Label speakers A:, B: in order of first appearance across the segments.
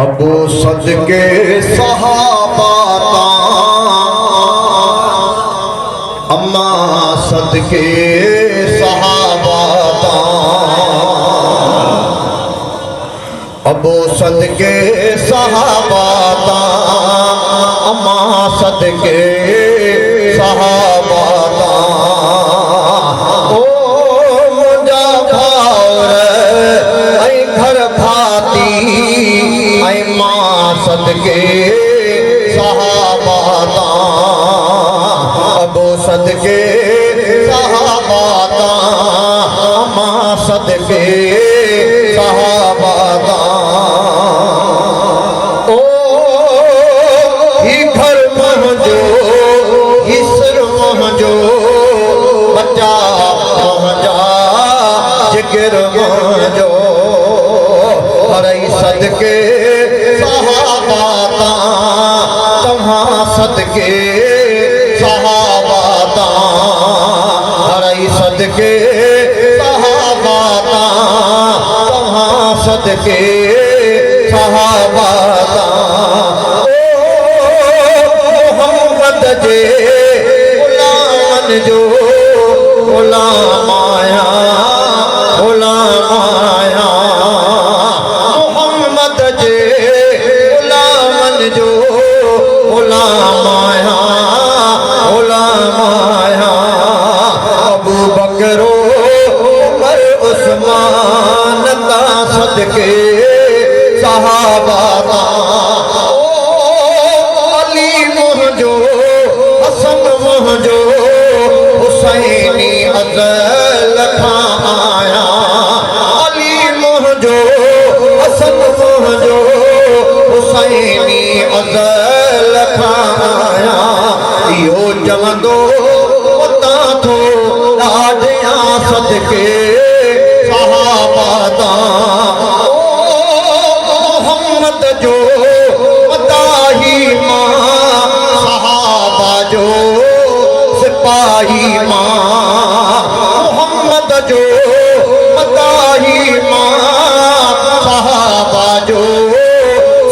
A: अबू सदके सहाबाता अम्मा सदके सहाबाता अबू सदके सहाबाता अम्मा सदके सहाबाता ओ मुझा भावर ऐ घर भाती ऐ मां सदके सहाबाता अबू सदके सहाबाता मां सदके सहाबाता ओ ही घर महजो हिसर महजो बच्चा महजा जिगर महजो हरई सदके सहाबाता तम्हा सदके सहाबाता हरई सदके सहाबाता तम्हा सदके सहाबाता मोहम्मद जे गुलामन जो गुलाम आया गुलाम आया मोहम्मद जे गुलामन जो गुलाम आया गुलाम आया अबू बकरो उमर उस्मान ता सदके सहाबाता अली मोहजो हसन मोहजो हुसैनी अज़ल खां आया अली मोहजो हसन मोहजो हुसैनी अज़ल खां आया इहो चवंदो उतां थो ॾाढियां सदके सहाबाता जो मदाही मां सहाबा जो सिपाही मां मोहम्मद जो मदाही मां सहाबा जो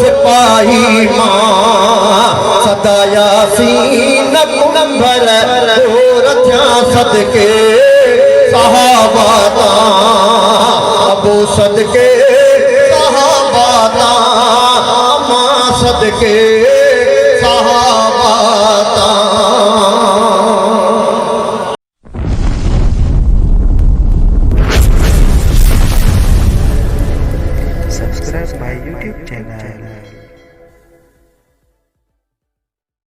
A: सिपाही मां सदा यासीन नंबर रथिया सदके सहाबाता अबू सदके सहाबाता सदके सहाबाता
B: Subscribe my YouTube channel.